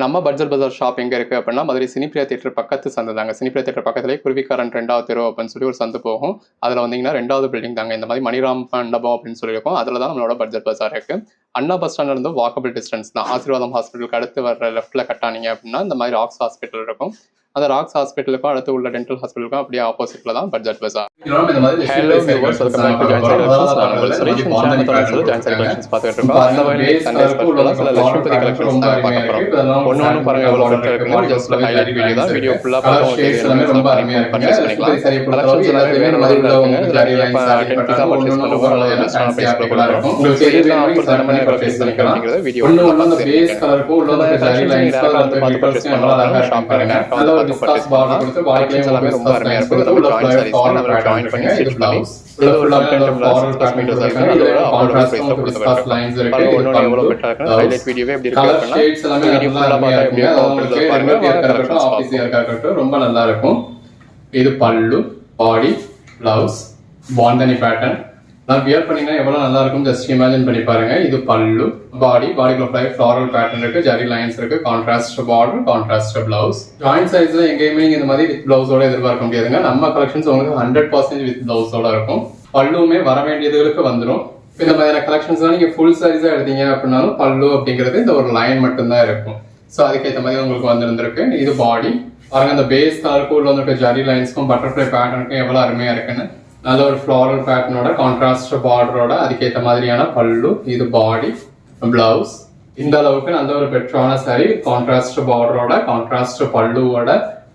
நம்ம பட்ஜெட் பஜார் ஷாப் எங்கே இருக்குது அப்படின்னா மதுரை சினிப்பிரியா தியேட்டர் பக்கத்து சந்து தாங்க. சினிப்பிரியா தியேட்டர் பக்கத்துலேயே குருவிக்காரன் 2வது தெரு அப்படின்னு சொல்லி ஒரு சந்து போகும். அதில் வந்தீங்கன்னா 2வது பில்டிங் தாங்க. இந்த மாதிரி மணிராம் மண்டபம் அப்படின்னு சொல்லியிருக்கோம். அதில் தான் நம்மளோட பட்ஜெட் பஜார் இருக்குது. அண்ணா பஸ் ஸ்டாண்ட்ல இருந்து வாக்கபிள் டிஸ்டன்ஸ் தான். ஆசீர்வாதம் ஹாஸ்பிட்டலுக்கு அடுத்து வர லெஃப்ட்டில் கட்டானீங்க அப்படின்னா இந்த மாதிரி ராக்ஸ் ஹாஸ்பிட்டல் இருக்கும். அந்த ராக்ஸ் ஹாஸ்பிட்டலுக்கும் அடுத்து உள்ள டென்டல் ஹாஸ்பிட்டலுக்கும் அப்படியே ஆப்போசிட்ல தான் budget bazaar. Hello viewers, welcome back to join collections. நான் உங்கள் சுரேஷ். ஜாயின் கலெக்ஷன்ஸ் பார்த்துட்டு இருக்கோம். அந்த வகையில் சண்டே ஸ்பெஷலாக சில லட்சுமிபதி கலெக்ஷன்ஸ் தான் பார்க்க போகிறோம். ஒன்று பாருங்க எவ்வளோ பெட்டர் இருக்குன்னு ஜஸ்ட் ஹைலைட் வீடியோ தான். வீடியோ ஃபுல்லாக பார்த்து உங்களுக்கு பர்ச்சேஸ் பண்ணிக்கலாம். கலெக்ஷன்ஸ் எல்லாமே வேறு மாதிரி இருக்குங்க. டென் பீஸாக பர்ச்சேஸ் பண்ணுறோம். நல்ல பெஸ்ட்டான ப்ரைஸில் கொடுக்குறோம். உங்களுக்கு எதுவும் ஆஃபர் தர மாதிரி பர்ச்சேஸ் பண்ணிக்கலாம் அப்படிங்கிறத வீடியோ பார்த்து பர்ச்சேஸ் பண்ணலாம். ஷாப் பண்ணுங்க. டிஸ்கஸ் பார்டர் கொடுத்து பாடிக்கு எல்லாமே ரொம்ப அருமையா இருக்கு. நம்ம ஜாயின் சாரீஸ் தான் நம்ம ஜாயின் பண்ணி ஸ்டிட்ச் பண்ணி இது ஒரு கண்டென்ட் பிளஸ் மீட்டர்ஸ் இருக்கு. இதோட ஆஃபர் பிரைஸ்ல கொடுத்துருக்காங்க. பாருங்க ஒண்ணு எவ்வளவு பெட்டரா இருக்கு. ஹைலைட் வீடியோவே எப்படி இருக்கு அப்படினா வீடியோ ஃபுல்லா பார்த்தா எப்படி இருக்கு பாருங்க. ஆஃபீஸ் இருக்கட்டும் ரொம்ப நல்லா இருக்கும். இது பல்லு, பாடி, பிளவுஸ், பாண்டனி பேட்டர்ன் நான் வியர் பண்ணீங்கன்னா எவ்வளவு நல்லா இருக்கும் ஜஸ்ட் இமேஜின் பண்ணி பாருங்க. இது பல்லு, பாடிக்குள்ள ஃப்ளாரல் பேட்டர்ன் இருக்கு, ஜரி லைன்ஸ் இருக்கு, contrast border, contrast blouse. Joint சைஸ்ல எங்கேயுமே இந்த மாதிரி வித் பிளவுஸோட எதிர்பார்க்க முடியாதுங்க. நம்ம கலெக்ஷன்ஸ் உங்களுக்கு 100% வித் பிளவுஸோட இருக்கும். பல்லுமே வர வேண்டியதுகளுக்கு வந்துடும். இந்த மாதிரியான கலெக்ஷன்ஸ் நீங்க ஃபுல் சாரீஸா எடுத்தீங்க அப்படின்னாலும் பல்லு அப்படிங்கிறது இந்த ஒரு லைன் மட்டும்தான் இருக்கும். ஸோ அதுக்கேற்ற மாதிரி உங்களுக்கு வந்துருந்துருக்கு. இது பாடி பாருங்க. அந்த பேஸ் கலருக்கும் உள்ள வந்துட்டு ஜரி லைன்ஸ்க்கும் பட்டர்ஃப்ளை பேட்டர்னுக்கும் எவ்வளவு அருமையா இருக்குன்னு. நல்ல ஒரு ஃப்ளாரல் பேட்டர்னோட கான்ட்ராஸ்ட் பார்டரோட அதுக்கேற்ற மாதிரியான பல்லு. இது பாடி, பிளவுஸ். இந்த அளவுக்கு நல்ல ஒரு பெட்டரான சாரி. கான்ட்ராஸ்ட் பார்டரோட கான்ட்ராஸ்ட் பல்லுவோட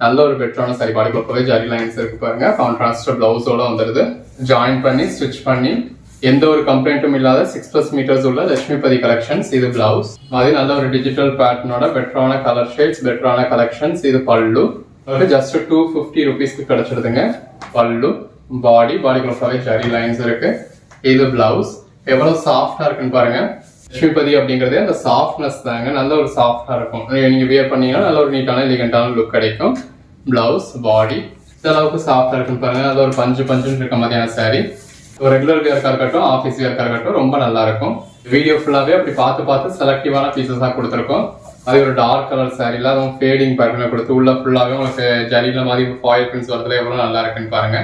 நல்ல ஒரு பெட்டரான சாரி. பாடிக்குள்ளே ஜரி லைன்ஸ் இருக்கு பாருங்க. கான்ட்ராஸ்ட் பிளவுஸோட வந்துருது. ஜாயின் பண்ணி ஸ்டிச் பண்ணி எந்த ஒரு கம்ப்ளைண்ட்டும் இல்லாத 6+ மீட்டர்ஸ் உள்ள லட்சுமிபதி கலெக்ஷன்ஸ். இது பிளவுஸ். அதே நல்ல ஒரு டிஜிட்டல் பேட்டர்னோட பெட்டரான கலர் ஷேட்ஸ், பெட்டரான கலெக்ஷன்ஸ். இது பல்லு. ஜஸ்ட் 250 ருபீஸ்க்கு கிடைச்சிருதுங்க. பல்லு, பாடிக்குள்ள ஜரி லைன்ஸ் இருக்கு. இது பிளவுஸ். எவ்வளவு சாஃப்டா இருக்குன்னு பாருங்க. லட்சுமிபதி அப்படிங்கறதே அந்த சாஃப்ட்னஸ் தாங்க. நல்ல ஒரு சாஃப்டா இருக்கும். நீங்க வியர் பண்ணீங்கன்னா நல்ல ஒரு நீட்டான எலிகண்டான லுக் கிடைக்கும். பிளவுஸ், பாடி இந்த அளவுக்கு சாஃப்டா இருக்குன்னு பாருங்க. நல்ல ஒரு பஞ்சுன்னு இருக்க மாதிரியான சாரி. ஒரு ரெகுலர் வியர்க்கா இருக்கட்டும், ஆஃபீஸ் வியர்க்கா இருக்கட்டும் ரொம்ப நல்லா இருக்கும். வீடியோ ஃபுல்லாவே அப்படி பார்த்து செலக்டிவான பீசஸா கொடுத்துருக்கோம். அதே ஒரு டார்க் கலர் சாரில அதுவும் ஃபேடிங் பேட்டர்ல கொடுத்து உள்ள ஃபுல்லாவே உங்களுக்கு ஜரியில மாதிரி ஃபாயில் பிரிண்ட்ஸ் வரதுல எவ்வளவு நல்லா இருக்குன்னு பாருங்க.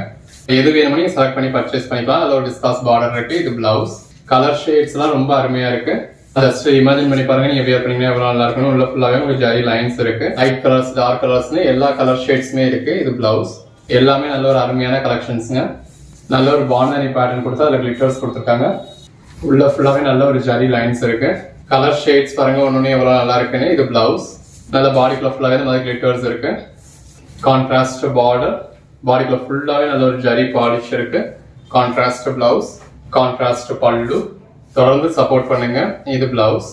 எது வேணுமோ நீங்க செலக்ட் பண்ணி பர்ச்சேஸ் பண்ணிக்கலாம். அதில் ஒரு டிஸ்காஸ் பார்டர் இருக்கு. இது பிளவுஸ். கலர் ஷேட்ஸ் எல்லாம் ரொம்ப அருமையா இருக்கு. ஜஸ்ட் இமேஜின் பண்ணி பாருங்க. நீங்க வியர் பண்ணீங்கன்னா எவ்வளவு நல்லா இருக்கணும். உள்ள ஃபுல்லாவே உங்களுக்கு ஜரி லைன்ஸ் இருக்கு. லைட் கலர்ஸ், டார்க் கலர்ஸ்னு எல்லா கலர் ஷேட்ஸுமே இருக்கு. இது பிளவுஸ். எல்லாமே நல்ல ஒரு அருமையான கலெக்ஷன்ஸ்ங்க. நல்ல ஒரு பாண்டனி பேட்டர்ன் கொடுத்து அதில் கிளிட்டர்ஸ் கொடுத்துருக்காங்க. உள்ள ஃபுல்லாவே நல்ல ஒரு ஜரி லைன்ஸ் இருக்கு. கலர் ஷேட்ஸ் பாருங்க ஒன்னொன்னு எவ்வளவு நல்லா இருக்குன்னு. இது பிளவுஸ். நல்ல பாடிக்குள்ள ஃபுல்லாவே இந்த மாதிரி கிளிட்டர்ஸ் இருக்கு. Contrast border. பாடிக்குள்ள ஃபுல்லாவே நல்ல ஒரு ஜரி பாலிஷ் இருக்கு. கான்ட்ராஸ்ட் பிளவுஸ், கான்ட்ராஸ்ட் பல்லு. தொடர்ந்து சப்போர்ட் பண்ணுங்க. இது பிளவுஸ்.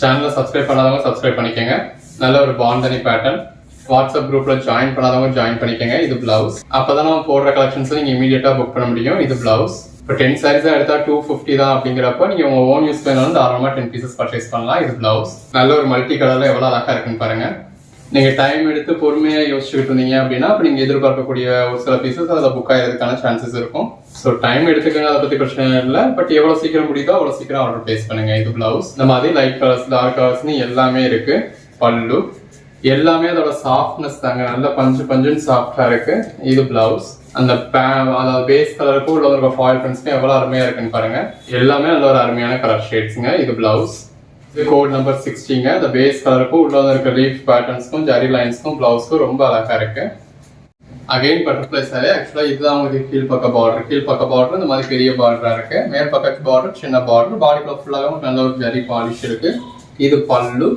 சேனலை சப்ஸ்கிரைப் பண்ணாதவங்க சப்ஸ்கிரைப் பண்ணிக்கோங்க. நல்ல ஒரு பாண்டனி பேட்டர்ன். வாட்ஸ்அப் குரூப்ல ஜாயின் பண்ணாதவங்க ஜாயின் பண்ணிக்கோங்க. இது பிளவுஸ். அப்பதான் நம்ம போடுற கலெக்ஷன்ஸ் நீங்க இமீடியட்டா புக் பண்ண முடியும். இது பிளவுஸ். இப்போ 10 சாரீஸா எடுத்தா 250 தான் அப்படிங்கிறப்ப நீங்க உங்க ஓன் யூஸ் வேணாலும் தாராளமா 10 பீசஸ் பர்ச்சேஸ் பண்ணலாம். இது பிளவுஸ். நல்ல ஒரு மல்டி கலர்ல எவ்வளவு அழகா இருக்குன்னு பாருங்க. நீங்க டைம் எடுத்து பொறுமையா யோசிச்சுட்டு இருந்தீங்க அப்படின்னா அப்ப நீங்க எதிர்பார்க்கக்கூடிய ஒரு சில பீசஸ் அதில் புக் ஆகிறதுக்கான சான்சஸ் இருக்கும். ஸோ டைம் எடுத்துக்கங்க, அதை பத்தி பிரச்சனை இல்லை. பட் எவ்வளவு சீக்கிரம் முடியுதோ அவ்வளவு சீக்கிரம் ஆர்டர் பிளேஸ் பண்ணுங்க. இது பிளவுஸ். இந்த மாதிரி லைட் கலர்ஸ், டார்க் கலர்ஸ்னு எல்லாமே இருக்கு. பல்லு எல்லாமே அதோட சாஃப்ட்னஸ் தாங்க. நல்ல பஞ்சுன்னு சாஃப்டா இருக்கு. இது பிளவுஸ். அந்த அதாவது பேஸ் கலருக்கும் உள்ள ஒரு ஃபாயில் பிரிண்ட்ஸ்க்கு எவ்வளவு அருமையா இருக்குன்னு பாருங்க. எல்லாமே நல்ல ஒரு அருமையான கலர் ஷேட்ஸுங்க. இது பிளவுஸ். இது கோட் நம்பர் 60ங்க. இந்த பேஸ் கலருக்கும் உள்ள இருக்க லீஃப் பேட்டர்ன்ஸ்க்கும் ஜரி லைன்ஸ்க்கும் பிளவுஸ்க்கும் ரொம்ப அழகா இருக்கு. Again butterfly sorry. ஆக்சுவலா இதுதான் உங்களுக்கு கீழ்பக்க பார்டர் இந்த மாதிரி பெரிய பார்டரா இருக்கு. மேற்பக்க பார்டர் சின்ன பார்டர். பாடிக்குள்ள ஃபுல்லாக நல்ல ஒரு ஜரி பாலிஷ் இருக்கு. இது பல்லு,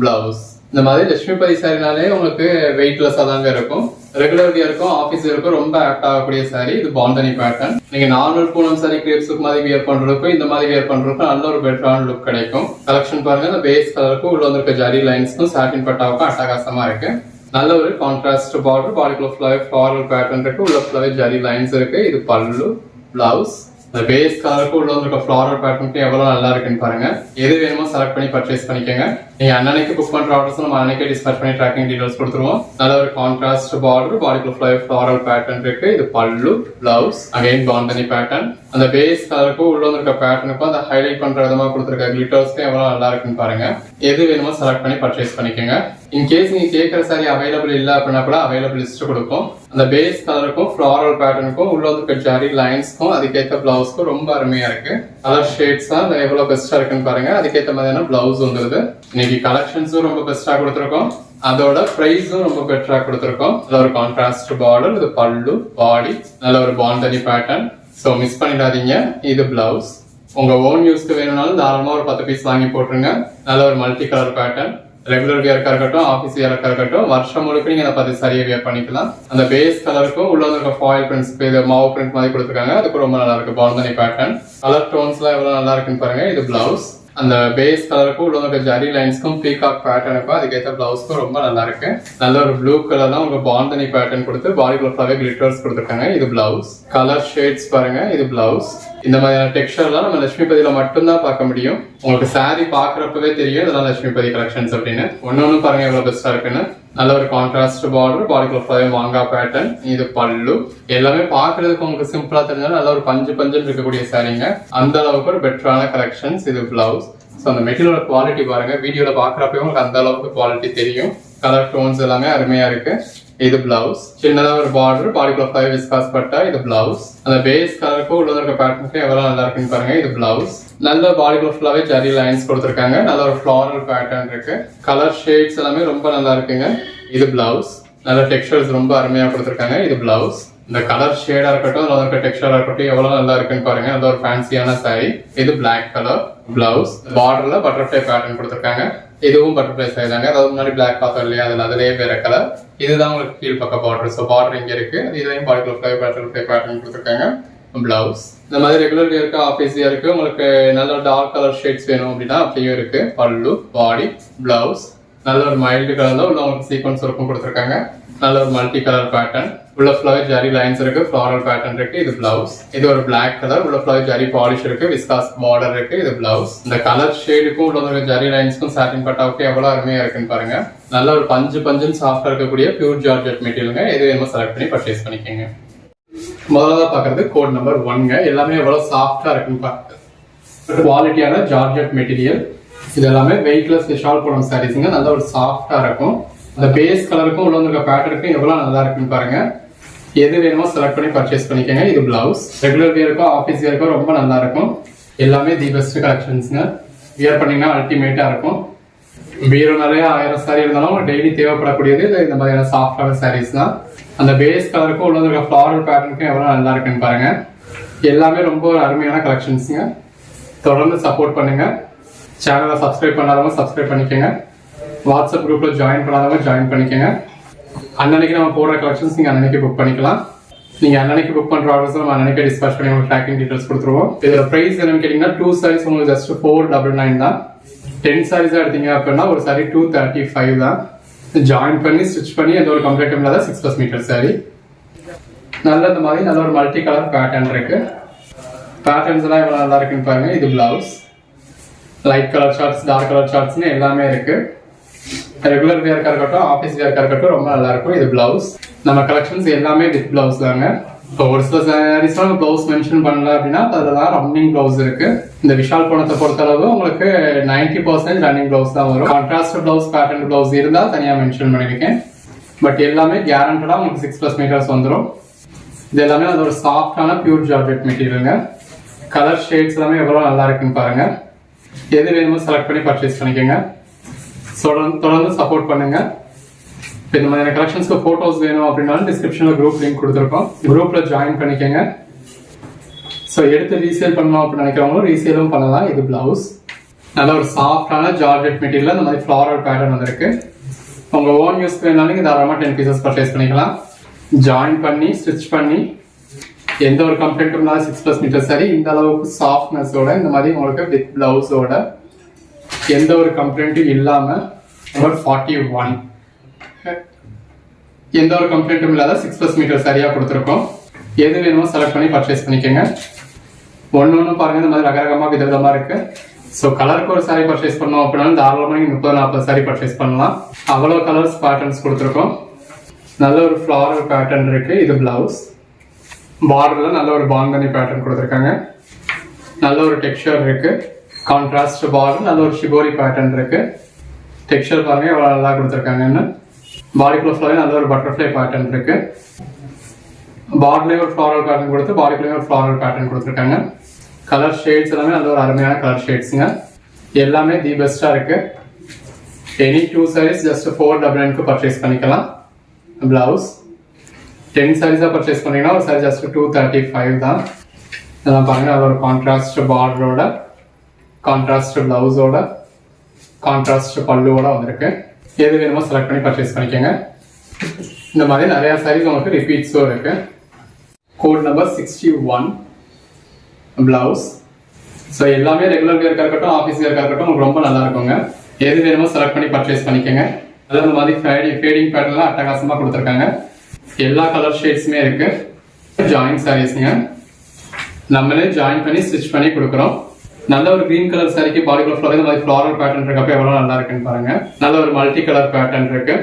பிளவுஸ். இந்த மாதிரி லட்சுமிபதி சாரினாலே உங்களுக்கு வெயிட்லெஸ்ஸா தாங்க இருக்கும். ரெகுலர் வியருக்கும் ஆஃபீஸ் வியருக்கும் ரொம்ப ஆக்ட் ஆகக்கூடிய சாரி. இது பாண்டனி பேட்டர்ன். நீங்க நார்மல் பூனம் சாரி கிரேப்ஸுக்கு மாதிரி வியர் பண்றதுக்கும் இந்த மாதிரி வியர் பண்றதுக்கும் நல்ல ஒரு பெட்டரான லுக் கிடைக்கும். கலெக்ஷன் பாருங்க. இந்த பேஸ் கலருக்கும் உள்ள வந்திருக்க ஜரி லைன்ஸ்க்கும் சாட்டின் பட்டாவுக்கும் அட்டகாசமா இருக்கு. நல்ல ஒரு கான்ட்ராஸ்ட் பார்டர். பாடிக்குள்ள ஃபுல்லாவே ஃப்ளாரல் பேட்டர்ன் இருக்கு. உள்ள ஃபுல்லாவே ஜரி லைன்ஸ் இருக்கு. இது பல்லு, பிளவுஸ். இந்த பேஸ் கலருக்கு உள்ள இருக்க ஃப்ளாரல் பேட்டர்னுக்கு எவ்வளவு நல்லா இருக்குன்னு பாருங்க. எது வேணுமோ செலக்ட் பண்ணி பர்ச்சேஸ் பண்ணிக்கோங்க. நீங்க அன்னைக்கு புக் பண்ற ஆர்டர்ஸ் நம்ம அன்னைக்கே டிஸ்பேச் பண்ணி ட்ராக்கிங் டீடைல்ஸ் கொடுத்துருவோம். நல்ல ஒரு கான்ட்ராஸ்ட் பார்டர். பாடிக்குள்ள ஃப்ளாரல் பேட்டர்ன் இருக்கு. இது பல்லு, பிளவுஸ். Again bandhani pattern. அந்த பேஸ் கலருக்கும் உள்ள இருக்க பேட்டர்னுக்கும் அந்த ஹைலைட் பண்ற விதமா கொடுத்துருக்க கிளிட்டர்ஸ்க்கும் எவ்வளவு நல்லா இருக்குன்னு பாருங்க. எது வேணுமோ செலக்ட் பண்ணி பர்ச்சேஸ் பண்ணிக்கோங்க. இன்கேஸ் நீங்க கேட்கற சாரி அவைலபிள் இல்ல அப்படின்னா கூட அவைலபிள் லிஸ்ட் கொடுக்கும். அந்த பேஸ் கலருக்கும் ஃபிளாரல் பேட்டர்னுக்கும் உள்ள இருக்க ஜரி லைன்ஸ்க்கும் அதுக்கேற்ற பிளவுஸ்க்கும் ரொம்ப அருமையா இருக்கு. கலர் ஷேட்ஸ் தான் எவ்வளவு பெஸ்டா இருக்குன்னு பாருங்க. அதுக்கேற்ற மாதிரியான பிளவுஸ் வந்துருது. இன்னைக்கு கலெக்ஷன்ஸும் ரொம்ப பெஸ்டா கொடுத்துருக்கோம். அதோட பிரைஸும் ரொம்ப பெட்டரா கொடுத்துருக்கோம். நல்ல ஒரு கான்ட்ராஸ்ட் பார்டர், இது பல்லு, பாடி, நல்ல ஒரு பாண்டனி பேட்டர்ன். ஸோ மிஸ் பண்ணிடாதீங்க. இது பிளவுஸ். உங்க ஓன் யூஸ்க்கு வேணும்னாலும் தாராளமா ஒரு 10 பீஸ் வாங்கி போட்டுருங்க. நல்ல ஒரு மல்டி கலர் பேட்டர்ன். ரெகுலர் வியர்க்கா இருக்கட்டும், ஆஃபீஸ் வியர்க்கா இருக்கட்டும், வருஷம் முழுக்க நீங்க அதை 10 சாரியை வியர் பண்ணிக்கலாம். அந்த பேஸ் கலருக்கும் உள்ள இருக்க ஃபாயில் பிரிண்ட்ஸ், இது மாவு பிரிண்ட் மாதிரி கொடுத்துருக்காங்க. அதுக்கு ரொம்ப நல்லா இருக்கு. பாண்டனி பேட்டர்ன். கலர் டோன்ஸ் எல்லாம் எவ்வளவு நல்லா இருக்குன்னு பாருங்க. இது பிளவுஸ். அந்த பேஸ் கலருக்கும் உள்ள இருக்க ஜரி லைன்ஸ்க்கும் பீகாக் பேட்டர்னுக்கும் அதுக்கேற்ற பிளவுஸ்க்கும் ரொம்ப நல்லா இருக்கு. நல்ல ஒரு ப்ளூ கலர் தான் உங்களுக்கு பாண்டனி பேட்டர்ன் கொடுத்து பாடிக்குள்ள ஃபுல்லாவே கிளிட்டர்ஸ் கொடுத்துருக்காங்க. இது பிளவுஸ். கலர் ஷேட்ஸ் பாருங்க. இது பிளவுஸ். இந்த மாதிரியான டெக்ஸ்சர்லாம் நம்ம லட்சுமிபதியில மட்டும்தான் பார்க்க முடியும். உங்களுக்கு சாரி பாக்குறப்பவே தெரியும் இதெல்லாம் லட்சுமிபதி கலெக்ஷன்ஸ் அப்படின்னு. ஒன்னொன்னு பாருங்க எவ்வளவு பெஸ்டா இருக்குன்னு. நல்ல ஒரு கான்ட்ராஸ்ட் பார்டர், பாடிக்குள்ள ஃபுல்லாவே மாங்காய் பேட்டர்ன். இது பல்லு. எல்லாமே பாக்குறதுக்கு உங்களுக்கு சிம்பிளா தெரிஞ்சாலும் நல்ல ஒரு பஞ்சு இருக்கக்கூடிய சாரிங்க. அந்த அளவுக்கு ஒரு பெட்டரான கலெக்ஷன்ஸ். இது பிளவுஸ். ஸோ அந்த மெட்டீரியலோட குவாலிட்டி பாருங்க. வீடியோல பாக்குறப்ப உங்களுக்கு அந்த அளவுக்கு குவாலிட்டி தெரியும். கலர் டோன்ஸ் எல்லாமே அருமையா இருக்கு. இது பிளவுஸ். சின்னதா ஒரு பார்டர், பாடிக்குள்ள ஃபுல்லாவே விஸ்காஸ் பட்டா. இது பிளவுஸ். அந்த பேஸ் கலருக்கும் உள்ள இருக்க பேட்டர்னுக்கு எவ்வளவு நல்லா இருக்குன்னு பாருங்க. இது பிளவுஸ். நல்ல பாடிக்குள்ள ஃபுல்லாவே ஜரி லைன்ஸ் கொடுத்துருக்காங்க. நல்ல ஒரு ஃபிளாரல் பேட்டர்ன் இருக்கு. கலர் ஷேட்ஸ் எல்லாமே ரொம்ப நல்லா இருக்குங்க. இது பிளவுஸ். நல்ல டெக்ஸ்சர்ஸ் ரொம்ப அருமையா கொடுத்துருக்காங்க. இது பிளவுஸ். இந்த கலர் ஷேடா இருக்கட்டும், அதில் இருக்க டெக்ஸ்சரா இருக்கட்டும் எவ்வளவு நல்லா இருக்குன்னு பாருங்க. அது ஒரு ஃபேன்சியான சாரி. இது பிளாக் கலர் பிளவுஸ். பார்டர்ல பட்டர்ஃபிளை பேட்டர்ன் கொடுத்துருக்காங்க. இதுவும் பட்டர்ஃபிளை சாரி தாங்க. அதாவது முன்னாடி பிளாக் பார்த்தோம் இல்லையா, அதுலயே வேற கலர். இதுதான் உங்களுக்கு கீழ் பக்க பார்டர். ஸோ பார்டர் இங்க இருக்கு. இதுலயும் பாடிக்குள்ள ஃபுல்லாவே பட்டர்ஃபிளை பேட்டர்ன் கொடுத்துருக்காங்க. பிளவுஸ். இந்த மாதிரி ரெகுலர் இருக்கு, ஆஃபீஸ் இருக்கு. உங்களுக்கு நல்ல டார்க் கலர் ஷேட்ஸ் வேணும் அப்படின்னா அப்படியும் இருக்கு. பல்லு, பாடி, பிளவுஸ். நல்ல ஒரு மைல்டு கலர்ல உள்ள உங்களுக்கு சீக்வன்ஸ் ஒர்க்கும் கொடுத்துருக்காங்க. நல்ல ஒரு மல்டி கலர் பேட்டர்ன். உள்ள ஃபுல்லாவே ஜரி லைன்ஸ் இருக்கு. ஃபிளாரல் பேட்டர்ன் இருக்கு. இது பிளவுஸ். இது ஒரு பிளாக் கலர். உள்ள ஃபுல்லாவே ஜரி பாலிஷ் இருக்கு. விஸ்காஸ் பார்டர் இருக்கு. இது பிளவுஸ். இந்த கலர் ஷேடுக்கும் உள்ள ஜரி லைன்ஸ்க்கும் சாட்டின் பட்டாவுக்கு எவ்வளவு அருமையா இருக்குன்னு பாருங்க. நல்ல ஒரு பஞ்சுன்னு சாஃப்டா இருக்கக்கூடிய பியூர் ஜார்ஜெட் மெட்டீரியலுங்க. எது வேணுமோ செலக்ட் பண்ணி பர்ச்சேஸ் பண்ணிக்கோங்க. முதல்ல பாக்குறது கோட் நம்பர் 1ங்க. எல்லாமே எவ்வளவு சாஃப்டா இருக்குன்னு பாருங்க. குவாலிட்டியான ஜார்ஜெட் மெட்டீரியல். இது எல்லாமே வெயிட்லெஸ் விஷால் போடும் சாரீஸ்ங்க. நல்ல ஒரு சாஃப்டா இருக்கும். அந்த பேஸ் கலருக்கும் உள்ள இருக்க பேட்டர்னுக்கும் எவ்வளவு நல்லா இருக்குன்னு பாருங்க. எது வேணுமோ செலக்ட் பண்ணி பர்ச்சேஸ் பண்ணிக்கோங்க. இது பிளவுஸ். ரெகுலர் வியருக்கும் ஆஃபீஸ் வியருக்கும் ரொம்ப நல்லா இருக்கும். எல்லாமே தி பெஸ்ட் கலெக்ஷன்ஸ்ங்க. வியர் பண்ணீங்கன்னா அல்டிமேட்டா இருக்கும். பீரோ நிறைய 1000 சாரி இருந்தாலும் டெய்லி தேவைப்படக்கூடியது இந்த மாதிரியான சாஃப்டான சாரீஸ் தான். அந்த பேஸ் கலருக்கும் உள்ள இருக்க ஃபிளாரல் பேட்டர்னுக்கும் எவ்வளவு நல்லா இருக்குன்னு பாருங்க. எல்லாமே ரொம்ப ஒரு அருமையான கலெக்ஷன்ஸ்ங்க. தொடர்ந்து சப்போர்ட் பண்ணுங்க. சேனலை சப்ஸ்கிரைப் பண்ணாதவங்க சப்ஸ்கிரைப் பண்ணிக்கோங்க. வாட்ஸ்அப் குரூப்ல ஜாயின் பண்ணாதவங்க ஜாயின் பண்ணிக்கோங்க. அன்னன்னைக்கு நம்ம போடுற கலெக்ஷன்ஸ் நீங்க அன்னன்னைக்கு புக் பண்ணிக்கலாம். நீங்க அன்னன்னைக்கு புக் பண்ற ஆர்டர்ஸ் நம்ம அன்னன்னைக்கு டிஸ்பேச் பண்ணி உங்களுக்கு ட்ராக்கிங் டீடைல்ஸ் கொடுத்துருவோம். இதோட பிரைஸ் என்னன்னு கேட்டீங்கன்னா 2 sarees உங்களுக்கு ஜஸ்ட் 499 தான். 10 sarees எடுத்தீங்க அப்படின்னா ஒரு சாரி 235 தான். ஜாயின் பண்ணி ஸ்டிச் பண்ணி எந்த ஒரு கம்ப்ளைண்ட் இல்லாத 6+ மீட்டர் சாரி. நல்ல இந்த மாதிரி நல்ல ஒரு மல்டி கலர் பேட்டர்ன் இருக்கு. பேட்டர்ன்ஸ் எல்லாம் எவ்வளவு நல்லா இருக்குன்னு பாருங்க. இது பிளவுஸ். லைட் கலர் சார்ட்ஸ், டார்க் கலர் சார்ட்ஸ்னு எல்லாமே இருக்கு. ரெகுலர் வியர்க்கா இருக்கட்டும், ஆஃபீஸ் வியர்க்கா இருக்கட்டும் ரொம்ப நல்லா இருக்கும். இது பிளவுஸ். நம்ம கலெக்ஷன்ஸ் எல்லாமே வித் பிளவுஸ் தாங்க. இப்போ ஒரு சில சாரீஸ் பிளவுஸ் மென்ஷன் பண்ணல அப்படின்னா அதுலதான் ரன்னிங் பிளவுஸ் இருக்கு. இந்த விஷால் கோணத்தை பொறுத்தளவு உங்களுக்கு 90% ரன்னிங் பிளவுஸ் தான் வரும். கான்ட்ராஸ்ட் பிளவுஸ், பேட்டர்ன் பிளவுஸ் இருந்தா தனியா மென்ஷன் பண்ணிருக்கேன். பட் எல்லாமே கேரண்டடா உங்களுக்கு 6+ மீட்டர்ஸ் வந்துடும். இது எல்லாமே அது ஒரு சாஃப்டான பியூர் ஜார்ஜெட் மெட்டீரியலுங்க. கலர் ஷேட்ஸ் எல்லாமே எவ்வளவு நல்லா இருக்குன்னு பாருங்க. எது வேணுமோ செலக்ட் பண்ணி பர்ச்சேஸ் பண்ணிக்கோங்க. தொடர்ந்து சப்போர்ட் பண்ணுங்க. இந்த மாதிரியான கலெக்ஷன்ஸ்க்கு போட்டோஸ் வேணும் அப்படின்னாலும் டிஸ்கிரிப்ஷன்ல குரூப் லிங்க் கொடுத்துருக்கோம். குரூப்ல ஜாயின் பண்ணிக்கோங்க. ஸோ எடுத்து ரீசேல் பண்ணணும் அப்படின்னு நினைக்கிறவங்களும் ரீசேலும் பண்ணலாம். இது பிளவுஸ். நல்ல ஒரு சாஃப்டான ஜார்ஜெட் மெட்டீரியல். இந்த மாதிரி ஃபிளாரல் பேட்டர்ன் வந்திருக்கு. உங்க ஓன் யூஸ் வேணாலும் தாராளமா 10 பீசஸ் பர்ச்சேஸ் பண்ணிக்கலாம். ஜாயின் பண்ணி ஸ்டிச் பண்ணி எந்த ஒரு கம்ப்ளைண்ட்டும் இல்லாத 6+ மீட்டர் சாரி. இந்த அளவுக்கு சாஃப்ட்னஸோட இந்த மாதிரி உங்களுக்கு வித் பிளவுஸோட எந்த ஒரு கம்ப்ளைண்ட்டும் இல்லாம 41 எந்த ஒரு கம்ப்ளைண்ட்டும் இல்லாத 6+ மீட்டர் சரியா கொடுத்துருக்கோம். எது வேணுமோ செலக்ட் பண்ணி பர்ச்சேஸ் பண்ணிக்கோங்க. ஒன்னு பாருங்க இந்த மாதிரி ரகரகமா விதவிதமா இருக்கு. ஸோ கலருக்கு ஒரு சாரி பர்ச்சேஸ் பண்ணோம் அப்படின்னாலும் தாராளமாக 30-40 சாரி பர்ச்சேஸ் பண்ணலாம். அவ்வளோ கலர்ஸ் பேட்டர்ன்ஸ் கொடுத்துருக்கோம். நல்ல ஒரு ஃபிளாரல் பேட்டர்ன் இருக்கு. இது பிளவுஸ். பார்டரில் நல்ல ஒரு பாந்தனி பேட்டர்ன் கொடுத்துருக்காங்க. நல்ல ஒரு டெக்ஸ்சர் இருக்கு. கான்ட்ராஸ்ட் பார்டர், நல்ல ஒரு ஷிபோரி பேட்டர்ன் இருக்கு. டெக்ஸ்சர் பாருங்க எவ்வளோ நல்லா கொடுத்துருக்காங்கன்னு. பாடிக்குள்ள ஃபுல்லாகவே நல்ல ஒரு பட்டர்ஃப்ளை பேட்டர்ன் இருக்கு. பார்டர்லேயும் ஒரு ஃப்ளாரல் பேட்டர்ன் கொடுத்து பாடிக்குள்ளேயும் ஒரு ஃப்ளாரல் பேட்டர்ன் கொடுத்துருக்காங்க. கலர் ஷேட்ஸ் எல்லாமே நல்ல ஒரு அருமையான கலர் ஷேட்ஸுங்க. எல்லாமே தி பெஸ்ட்டாக இருக்கு. எனி 2 sarees ஜஸ்ட் 499க்கு பர்ச்சேஸ் பண்ணிக்கலாம். பிளவுஸ் 10 sarees பர்ச்சேஸ் பண்ணீங்கன்னா ஒரு சாரி ஜஸ்ட் 235 தான். இதெல்லாம் பாருங்க, அது ஒரு கான்ட்ராஸ்ட் பார்டரோட, கான்ட்ராஸ்ட் பிளவுஸோட, கான்ட்ராஸ்ட் பல்லுவோட வந்திருக்கு. எது வேணுமோ செலக்ட் பண்ணி பர்ச்சேஸ் பண்ணிக்கோங்க. இந்த மாதிரி நிறைய சாரீஸ் உங்களுக்கு ரிப்பீட்ஸும் இருக்கு. Code number 61 blouse. ஸோ எல்லாமே ரெகுலர் வேர்க்காக இருக்கட்டும், ஆஃபீஸ் வேர்க்காக இருக்கட்டும், உங்களுக்கு ரொம்ப நல்லா இருக்குங்க. எது வேணுமோ செலக்ட் பண்ணி பர்ச்சேஸ் பண்ணிக்கோங்க. அதாவது இந்த மாதிரி ஃபேடிங் பேட்டர்லாம் அட்டகாசமாக கொடுத்துருக்காங்க. எல்லா கலர் ஷேட்ஸுமே இருக்கு. ஜாயின் சாரீஸ்ங்க, நம்மளே ஜாயின் பண்ணி ஸ்டிச் பண்ணி கொடுக்குறோம். நல்ல ஒரு கிரீன் கலர் சாரிக்கு பாடிக்குள்ள ஃபுல்லாக இந்த மாதிரி ஃப்ளாரல் பேட்டர்ன் இருக்கப்ப எவ்வளோ நல்லா இருக்குன்னு பாருங்க. நல்ல ஒரு மல்டி கலர் பேட்டர்ன் இருக்கு.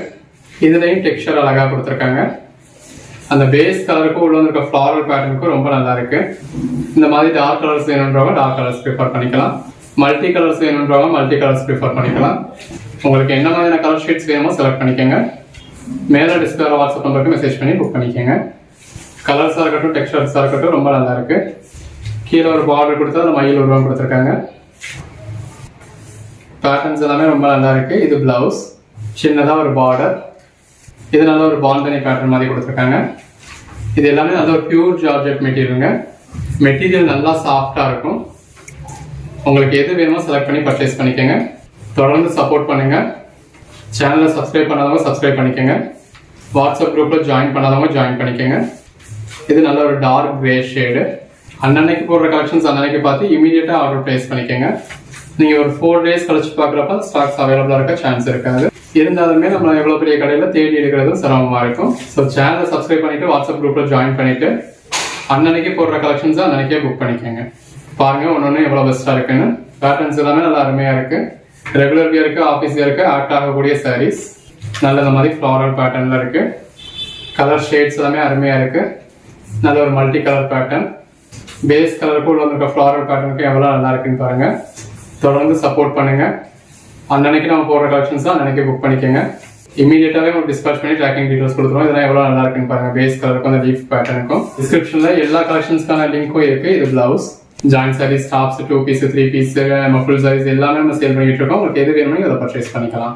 இதுலையும் டெக்ஸ்சர் அழகாக கொடுத்துருக்காங்க. அந்த பேஸ் கலருக்கும் உள்ள இருக்க ஃப்ளாரல் பேட்டர்னுக்கும் ரொம்ப நல்லா இருக்கு. இந்த மாதிரி டார்க் கலர்ஸ் வேணுன்றவங்க டார்க் கலர்ஸ் ப்ரிஃபர் பண்ணிக்கலாம். மல்டி கலர்ஸ் வேணுன்றவங்க மல்டி கலர்ஸ் ப்ரிஃபர் பண்ணிக்கலாம். உங்களுக்கு என்ன மாதிரியான கலர் ஷீட்ஸ் வேணுமோ செலக்ட் பண்ணிக்கோங்க. மேலே டிஸ்பிளே வாட்ஸ்அப் நம்பருக்கு மெசேஜ் பண்ணி புக் பண்ணிக்கோங்க. கலர்ஸாக இருக்கட்டும், டெக்ஸ்டர்ஸாக இருக்கட்டும் ரொம்ப நல்லா இருக்கு. கீழே ஒரு பார்டர் கொடுத்து அந்த மயில் உருவம் கொடுத்துருக்காங்க. பேட்டர்ன்ஸ் எல்லாமே ரொம்ப நல்லா இருக்கு. இது பிளவுஸ், சின்னதாக ஒரு பார்டர். இது நல்ல ஒரு பாந்தனி பேட்டர்ன் மாதிரி கொடுத்துருக்காங்க. இது எல்லாமே நல்ல ஒரு பியூர் ஜார்ஜெட் மெட்டீரியலுங்க. மெட்டீரியல் நல்லா சாஃப்டாக இருக்கும். உங்களுக்கு எது வேணுமோ செலக்ட் பண்ணி பர்ச்சேஸ் பண்ணிக்கோங்க. தொடர்ந்து சப்போர்ட் பண்ணுங்க. சேனலை சப்ஸ்கிரைப் பண்ணாதவங்க சப்ஸ்கிரைப் பண்ணிக்கோங்க. வாட்ஸ்அப் குரூப்பில் ஜாயின் பண்ணாதவங்க ஜாயின் பண்ணிக்கோங்க. இது நல்ல ஒரு டார்க் கிரே ஷேடு. அன்னன்னைக்கு போடுற கலெக்ஷன்ஸ் அன்னன்னைக்கு பார்த்து இமீடியட்டாக ஆர்டர் பிளேஸ் பண்ணிக்கோங்க. நீங்கள் ஒரு 4 days கழிச்சு பார்க்குறப்ப ஸ்டாக்ஸ் அவைலபிளாக இருக்க சான்ஸ் இருக்காது. இருந்தாலுமே நம்ம எவ்வளோ பெரிய கடையில் தேடி எடுக்கிறதும் சிரமமாக இருக்கும். ஸோ சேனலை சப்ஸ்கிரைப் பண்ணிவிட்டு வாட்ஸ்அப் குரூப்பில் ஜாயின் பண்ணிவிட்டு அன்னன்னைக்கு போடுற கலெக்ஷன்ஸை அன்னன்னைக்கே புக் பண்ணிக்கோங்க. பாருங்க ஒன்று எவ்வளோ பெஸ்ட்டாக இருக்குன்னு. பேட்டர்ன்ஸ் எல்லாமே நல்லா அருமையாக இருக்கு. ரெகுலர் வியருக்கு, ஆஃபீஸ் வியருக்கு ஆக்ட் ஆகக்கூடிய சாரீஸ். நல்ல இந்த மாதிரி ஃப்ளாரல் பேட்டர்னில் இருக்கு. கலர் ஷேட்ஸ் எல்லாமே அருமையாக இருக்கு. நல்ல ஒரு மல்டி கலர் பேட்டர்ன். பேஸ் கலருக்கு உள்ள இருக்க ஃப்ளாரல் பேட்டர்னுக்கு எவ்வளோ நல்லா இருக்குன்னு பாருங்க. தொடர்ந்து சப்போர்ட் பண்ணுங்க. அன்னன்னைக்கு நம்ம போடுற கலெக்ஷன்ஸ் தான் அன்னைக்கு புக் பண்ணிக்கோங்க. இமீடியட்டாவே உங்களுக்கு டிஸ்பேச் பண்ணி ட்ராக்கிங் டீடைல்ஸ் கொடுத்துருவோம். இதெல்லாம் எவ்வளோ நல்லா இருக்குன்னு பாருங்க. பேஸ் கலருக்கும் அந்த லீஃப் பேட்டர்னுக்கும் டிஸ்கிரிப்ஷன்ல எல்லா கலெக்ஷன்ஸ்க்கான லிங்க்கும் இருக்கு. இது blouse, join sarees, tops, 2 piece 3 piece, full sarees எல்லாமே நம்ம சேல் பண்ணிட்டு இருக்கோம். உங்களுக்கு எது வேணுமோ அதை பர்ச்சேஸ் பண்ணிக்கலாம்.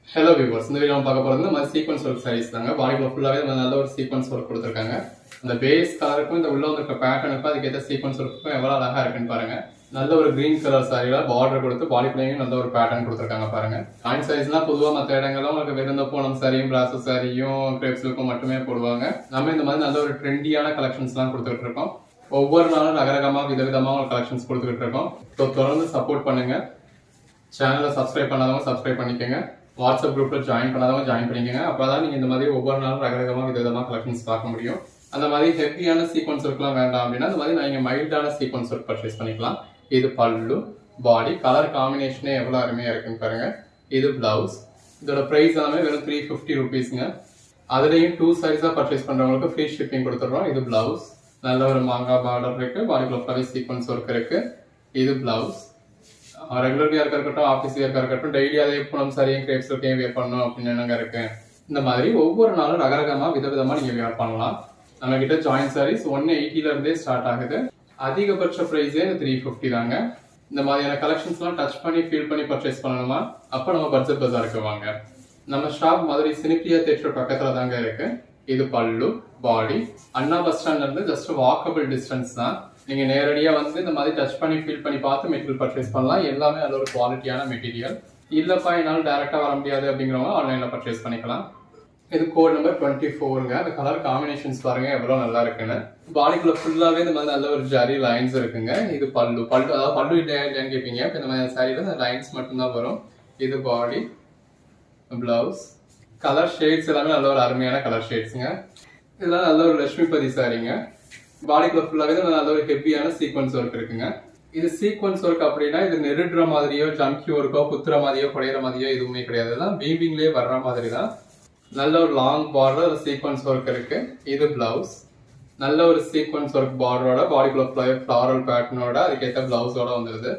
ஹலோ வியூவர்ஸ், இந்த வீடியோ பார்க்க போகிறது இந்த மாதிரி சீக்வன்ஸ் ஒர்க் சாரீஸ் தாங்க. பாடிக்குள்ள ஃபுல்லாகவே நல்ல ஒரு சீக்வன்ஸ் ஒர்க் கொடுத்துருக்காங்க. அந்த பேஸ் கலருக்கும் இந்த உள்ள வந்துருக்க பேட்டர்னுக்கும் அதுக்கேற்ற சீக்வன்ஸ் ஒர்க்குக்கும் எவ்வளோ அழகா இருக்குன்னு பாருங்க. நல்ல ஒரு கிரீன் கலர் சாரியில பார்டர் கொடுத்து பாடிக்குள்ளேயும் நல்ல ஒரு பேட்டர்ன் கொடுத்துருக்காங்க பாருங்க. ஜாயின் சாரீஸ்லாம் பொதுவாக மற்ற இடங்களும் உங்களுக்கு வெறுந்த பூனம் சாரியும், பிராசோ சாரியும், கிரேப் சில்க்கும் மட்டுமே போடுவாங்க. நம்ம இந்த மாதிரி நல்ல ஒரு ட்ரெண்டியான கலெக்ஷன்ஸ்லாம் கொடுத்துட்டு இருக்கோம். ஒவ்வொரு நாளும் ரகரகமாக விதவிதமாக ஒரு கலெக்ஷன்ஸ் கொடுத்துக்கிட்டு இருக்கோம். ஸோ தொடர்ந்து சப்போர்ட் பண்ணுங்க. சேனலை சப்ஸ்கிரைப் பண்ணாதவங்க சப்ஸ்கிரைப் பண்ணிக்கோங்க. வாட்ஸ்அப் குரூப்ல ஜாயின் பண்ணாதவங்க ஜாயின் பண்ணிக்கோங்க. அப்பதான் நீங்க இந்த மாதிரி ஒவ்வொரு நாளும் ரகரகமாக விதவிதமாக கலெக்ஷன்ஸ் பார்க்க முடியும். அந்த மாதிரி ஹெவியான சீக்வன்ஸ் ஒர்க்லாம் வேண்டாம் அப்படின்னா அந்த மாதிரி நீங்க மைல்டான சீக்வன்ஸ் ஒர்க் பர்ச்சேஸ் பண்ணிக்கலாம். இது பல்லு, பாடி, கலர் காம்பினேஷனே எவ்வளவு அருமையா இருக்குன்னு பாருங்க. இது பிளவுஸ். இதோட பிரைஸ் எல்லாமே வெறும் 350 rupeesங்க. அதுலயும் 2 sarees பர்ச்சேஸ் பண்றவங்களுக்கு ஃப்ரீ ஷிப்பிங் கொடுத்துறோம். இது பிளவுஸ், நல்ல ஒரு மாங்கா பார்டர் இருக்கு. பாடிக்குள்ள ஃபுல்லாவே சீக்வன்ஸ் ஒர்க் இருக்கு. இது பிளவுஸ். ரெகுலர் வியர் இருக்கட்டும், ஆஃபீஸ் வியர் இருக்கட்டும், டெய்லி அதே பூனம் சாரியும் கிரேப் சில்க்கையும் வியர் பண்ணணும் அப்படின்னு என்னங்க இருக்கு. இந்த மாதிரி ஒவ்வொரு நாளும் ரகரகமா விதவிதமா நீங்க வியர் பண்ணலாம். நம்ம கிட்ட ஜாயின் சாரீஸ் 180ல இருந்தே ஸ்டார்ட் ஆகுது. அதிகபட்ச பிரைஸே 350 தாங்க. இந்த மாதிரியான கலெக்ஷன்ஸ் எல்லாம் டச் பண்ணி ஃபீல் பண்ணி பர்ச்சேஸ் பண்ணணுமா, அப்ப நம்ம பட்ஜெட் பஜாருக்கு வாங்க. நம்ம ஷாப் மதுரை சினிப்ளியா தியேட்டர் பக்கத்துல தாங்க இருக்கு. இது பல்லு, பாடி. அண்ணா பஸ் ஸ்டாண்ட்ல இருந்து ஜஸ்ட் வாக்கபிள் டிஸ்டன்ஸ் தான். நீங்க நேரடியா வந்து இந்த மாதிரி டச் பண்ணி ஃபீல் பண்ணி பார்த்து மெட்டீரியல் பர்ச்சேஸ் பண்ணலாம். எல்லாமே நல்ல ஒரு குவாலிட்டியான மெட்டீரியல். இல்லப்பா என்னால டைரக்டா வர முடியாது அப்படிங்கிறவங்க ஆன்லைன்ல பர்ச்சேஸ் பண்ணிக்கலாம். இது கோட் நம்பர் 24ங்க. அந்த கலர் காம்பினேஷன்ஸ் பாருங்க எவ்வளவு நல்லா இருக்குன்னு. பாடிக்குள்ள ஃபுல்லாவே இந்த மாதிரி நல்ல ஒரு ஜரி லைன்ஸ் இருக்குங்க. இது பல்லு, அதாவது பல்லு இல்லையான்னு கேட்பீங்க. இந்த மாதிரி சாரியில இந்த லைன்ஸ் மட்டும்தான் வரும். இது பாடி, பிளவுஸ். கலர் ஷேட்ஸ் எல்லாமே நல்ல ஒரு அருமையான கலர் ஷேட்ஸுங்க. இதெல்லாம் நல்ல ஒரு லட்சுமிபதி சாரிங்க. பாடிக்குள்ள ஃபுல்லாவே நல்ல ஒரு ஹெவியான சீக்வன்ஸ் ஒர்க் இருக்குங்க. இது சீக்வன்ஸ் ஒர்க் அப்படின்னா இது நெருடுற மாதிரியோ, ஜம்கி ஒர்க்கோ, குத்துற மாதிரியோ, குடையிற மாதிரியோ எதுவுமே கிடையாது. இதெல்லாம் வீவிங்லேயே வர்ற மாதிரி தான். நல்ல ஒரு லாங் பார்டர் சீக்வன்ஸ் ஒர்க் இருக்கு. இது பிளவுஸ். நல்ல ஒரு சீக்வன்ஸ் ஒர்க் பார்டரோட பாடிக்குள்ள ஃப்ளாரல் பேட்டர்னோட அதுக்கேற்ற பிளவுஸோட வந்துருது.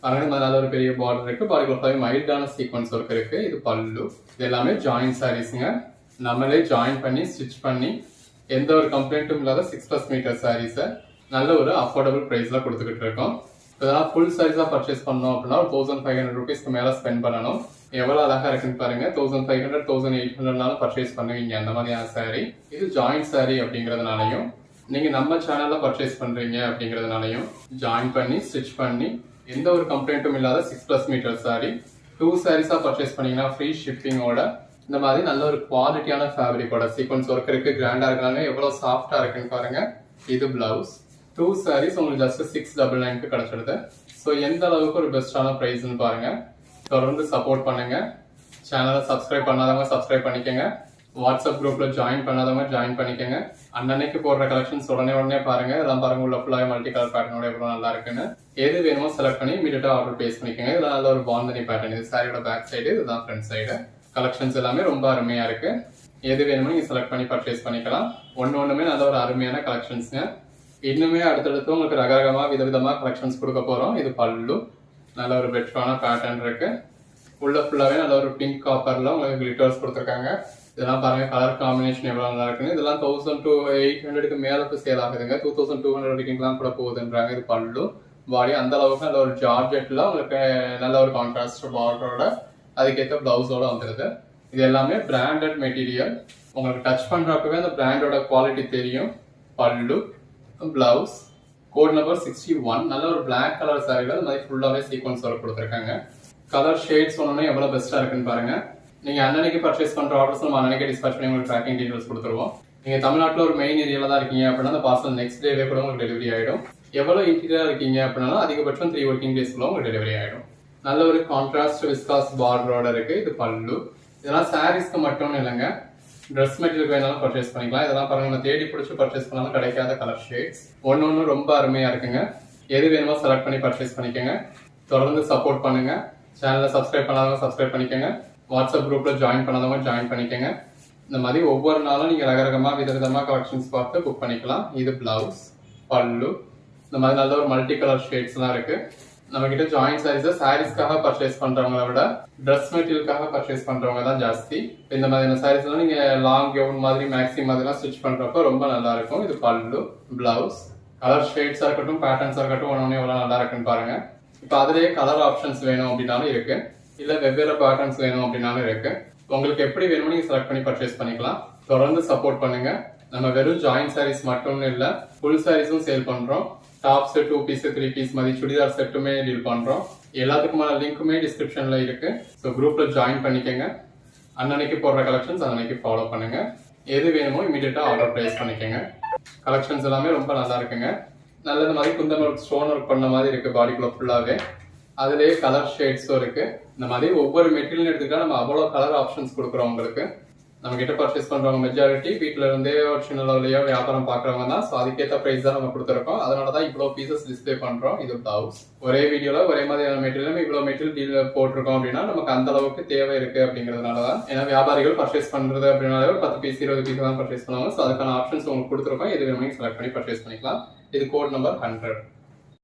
அதனால நல்ல ஒரு பெரிய பார்டர் இருக்கு. பாடிக்குள்ள மைல்டான சீக்வன்ஸ் ஒர்க் இருக்கு. இது பல்லு. இது எல்லாமே ஜாயின் சாரீஸ்ங்க. நம்மளே ஜாயின் பண்ணி ஸ்டிச் பண்ணி எந்த ஒரு கம்ப்ளைண்ட்டும் இல்லாத 6+ மீட்டர் சாரீஸை நல்ல ஒரு அஃபோர்டபுள் ப்ரைஸ்ல கொடுத்துக்கிட்டு இருக்கோம். இதெல்லாம் ஃபுல் சாரீஸா பர்ச்சேஸ் பண்ணோம் அப்படின்னா 1500 rupeesக்கு மேல ஸ்பெண்ட் பண்ணணும். எவ்வளவு அழகா இருக்குன்னு பாருங்க. 1500 1800 பர்ச்சேஸ் பண்ணுவீங்க அந்த மாதிரியான சாரீ. இது ஜாயின் சாரீ அப்படிங்கறதுனாலையும் நீங்க நம்ம சேனல்ல பர்ச்சேஸ் பண்றீங்க அப்படிங்கறதுனாலையும் ஜாயின் பண்ணி ஸ்டிச் பண்ணி எந்த ஒரு கம்ப்ளைண்ட்டும் இல்லாத 6+ மீட்டர் சாரீ 2 சாரீஸா பர்ச்சேஸ் பண்ணீங்கன்னா ஃப்ரீ ஷிப்பிங்கோட இந்த மாதிரி நல்ல ஒரு குவாலிட்டியான ஃபேப்ரிக்கோட சீக்வன்ஸ் ஒர்க் இருக்கு. கிராண்டா இருக்காங்க. எவ்வளவு சாஃப்டா இருக்குன்னு பாருங்க. இது பிளவுஸ். 2 சாரீஸ் உங்களுக்கு ஜஸ்ட் 699க்கு கிடைச்சிடுது. ஸோ எந்த அளவுக்கு ஒரு பெஸ்டான ப்ரைஸ்ன்னு பாருங்க. தொடர்ந்து சப்போர்ட் பண்ணுங்க. சேனலை சப்ஸ்கிரைப் பண்ணாதவங்க சப்ஸ்கிரைப் பண்ணிக்கோங்க. வாட்ஸ்அப் குரூப்ல ஜாயின் பண்ணாதவங்க ஜாயின் பண்ணிக்கோங்க. அன்னன்னைக்கு போடுற கலெக்ஷன்ஸ் உடனே பாருங்க. இதெல்லாம் பாருங்க உள்ள ஃபுல்லாக மல்டி கலர் பேட்டர்னோட எவ்வளவு நல்லா இருக்குன்னு. எது வேணுமோ செலக்ட் பண்ணி இமீடியட்டா ஆர்டர் பிளேஸ் பண்ணிக்கோங்க. இதெல்லாம் நல்ல ஒரு பாந்தனி பேட்டர்ன். இது சாரியோட பேக் சைடு, இதுதான் ஃப்ரண்ட் சைடு. கலெக்ஷன்ஸ் எல்லாமே ரொம்ப அருமையா இருக்கு. எது வேணுமோ நீங்க செலக்ட் பண்ணி பர்ச்சேஸ் பண்ணிக்கலாம். ஒண்ணுமே நல்ல ஒரு அருமையான கலெக்ஷன்ஸ்ங்க. இன்னுமே அடுத்தடுத்து உங்களுக்கு ரகரகமா விதவிதமா கலெக்ஷன்ஸ் கொடுக்க போறோம். இது பல்லு. நல்ல ஒரு பெட்டரான பேட்டர்ன் இருக்கு. உள்ள ஃபுல்லாவே நல்ல ஒரு பிங்க் காப்பர்ல உங்களுக்கு கிளிட்டர்ஸ் கொடுத்துருக்காங்க. இதெல்லாம் பாருங்க கலர் காம்பினேஷன் எவ்வளவு நல்லா இருக்குன்னு. இதெல்லாம் 1000 to 800க்கு மேல சேல் ஆகுதுங்க. 2200 வரைக்கும் கூட போகுதுன்றாங்க. இது பல்லு. பாடி அந்த அளவுக்கு நல்ல ஒரு ஜார்ஜெட்ல உங்களுக்கு நல்ல ஒரு கான்ட்ராஸ்ட் பார்டரோட அதுக்கேற்ற பிளவுஸோட வந்துருது. இது எல்லாமே பிராண்டட் மெட்டீரியல். உங்களுக்கு டச் பண்றப்பவே அந்த பிராண்டோட குவாலிட்டி தெரியும். பல்லு, பிளவுஸ், கோட் நம்பர் 61. நல்ல ஒரு பிளாக் கலர் சாரில இந்த மாதிரி ஃபுல்லாவே சீக்வன்ஸ் ஒர்க் கொடுத்துருக்காங்க. கலர் ஷேட்ஸ் ஒன்னொன்னு எவ்வளவு பெஸ்டா இருக்குன்னு பாருங்க. நீங்க அன்னன்னைக்கு பர்ச்சேஸ் பண்ற ஆர்டர்ஸ் நம்ம அன்னன்னைக்கு டிஸ்பேச் பண்ணி உங்களுக்கு ட்ராக்கிங் டீடைல்ஸ் கொடுத்துருவோம். நீங்க தமிழ்நாட்டில் ஒரு மெயின் ஏரியால தான் இருக்கீங்க அப்படின்னா அந்த பார்சல் நெக்ஸ்ட் டேவே கூட உங்களுக்கு டெலிவரி ஆயிடும். எவ்வளவு இன்டீரியரா இருக்கீங்க அப்படின்னா அதிகபட்சம் 3 working daysக்குள்ள உங்களுக்கு டெலிவரி ஆயிடும். நல்ல ஒரு கான்ட்ராஸ்ட் விஸ்காஸ் பார்டரோட இருக்கு. இது பல்லு. இதெல்லாம் சாரீஸ்க்கு மட்டும் இல்லைங்க, ட்ரெஸ் மெட்டீரியல் வேணாலும் பர்ச்சேஸ் பண்ணிக்கலாம். இதெல்லாம் பாருங்க நம்ம தேடி பிடிச்சி பர்ச்சேஸ் பண்ணாலும் கிடைக்காத கலர் ஷேட்ஸ். ஒன்னு ரொம்ப அருமையா இருக்குங்க. எது வேணுமோ செலக்ட் பண்ணி பர்ச்சேஸ் பண்ணிக்கோங்க. தொடர்ந்து சப்போர்ட் பண்ணுங்க. சேனலை சப்ஸ்கிரைப் பண்ணாதவங்க சப்ஸ்கிரைப் பண்ணிக்கோங்க. வாட்ஸ்அப் குரூப்ல ஜாயின் பண்ணாதவங்க ஜாயின் பண்ணிக்கோங்க. இந்த மாதிரி ஒவ்வொரு நாளும் நீங்க ரகரகமா விதவிதமா கலெக்ஷன்ஸ் பார்த்து புக் பண்ணிக்கலாம். இது பிளவுஸ், பல்லு. இந்த மாதிரி நல்ல ஒரு மல்டி கலர் ஷேட்ஸ் எல்லாம் இருக்கு. நம்ம கிட்ட ஜாயின் சாரீஸ்க்காக பர்ச்சேஸ் பண்றவங்களை விட ட்ரெஸ் மெட்டீரியலுக்காக பர்ச்சேஸ் பண்றவங்க தான் ஜாஸ்தி. இந்த மாதிரியான சாரீஸ் எல்லாம் நீங்க லாங் கவுன் மாதிரி மேக்ஸி மாதிரிலாம் ஸ்டிச் பண்றப்ப ரொம்ப நல்லா இருக்கும். இது பல்லு, பிளவுஸ். கலர் ஷேட்ஸா இருக்கட்டும், பேட்டர்ன்ஸா இருக்கட்டும், ஒன்னொன்னு எவ்வளவு நல்லா இருக்குன்னு பாருங்க. இப்ப அதுலயே கலர் ஆப்ஷன்ஸ் வேணும் அப்படின்னாலும் இருக்கு, இல்ல வெவ்வேறு பேட்டர்ன்ஸ் வேணும் அப்படின்னாலும் இருக்கு. உங்களுக்கு எப்படி வேணுமோ நீங்க செலக்ட் பண்ணி பர்ச்சேஸ் பண்ணிக்கலாம். தொடர்ந்து சப்போர்ட் பண்ணுங்க. நம்ம வெறும் ஜாயின் சாரீஸ் மட்டும் இல்ல, ஃபுல் சாரீஸும் சேல் பண்றோம். டாப்ஸ் 2 பீஸ் 3 பீஸ் மாதிரி சுடிதார் செட்டுமே டீல் பண்றோம். எல்லாத்துக்குமான லிங்க்குமே டிஸ்கிரிப்ஷன்ல இருக்கு. ஸோ குரூப்ல ஜாயின் பண்ணிக்கங்க. அன்னன்னைக்கு போடுற கலெக்ஷன்ஸ் அன்னன்னைக்கு ஃபாலோ பண்ணுங்க. எது வேணுமோ இமீடியட்டா ஆர்டர் பிளேஸ் பண்ணிக்கங்க. கலெக்ஷன்ஸ் எல்லாமே ரொம்ப நல்லா இருக்குங்க. நல்லது மாதிரி குந்தன் ஒர்க், ஸ்டோன் ஒர்க் பண்ண மாதிரி இருக்கு பாடிக்குள்ள ஃபுல்லாவே. அதுலயே கலர் ஷேட்ஸும் இருக்கு. இந்த மாதிரி ஒவ்வொரு மெட்டீரியல் எடுத்துக்கிட்டா நம்ம அவ்வளவு கலர் ஆப்ஷன்ஸ் கொடுக்குறோம் உங்களுக்கு. நம்ம கிட்ட பர்ச்சேஸ் பண்றவங்க மெஜாரிட்டி வீட்டுல இருந்தே ஒரு சின்ன லெவலையோ வியாபாரம் பாக்குறவங்க தான். ஸோ அதுக்கேற்ற பிரைஸ் தான் நம்ம கொடுத்துருக்கோம். அதனாலதான் இவ்வளவு பீசஸ் டிஸ்பிளே பண்றோம். இது பிளவுஸ். ஒரே வீடியோல ஒரே மாதிரியான மெட்டீரியல் இவ்வளவு மெட்டீரியல் போட்டிருக்கோம் அப்படின்னா நமக்கு அந்த அளவுக்கு தேவை இருக்கு அப்படிங்கறதுனாலதான். ஏன்னா வியாபாரிகள் பர்ச்சேஸ் பண்றது அப்படின்னாலே ஒரு 10 பீஸ் 20 பீஸ் தான் பர்ச்சேஸ் பண்ணுவாங்க. ஸோ அதுக்கான ஆப்ஷன்ஸ் உங்களுக்கு கொடுத்துருக்கோம். எது வேணுமோ செலக்ட் பண்ணி பர்ச்சேஸ் பண்ணிக்கலாம். இது கோட் நம்பர் 100.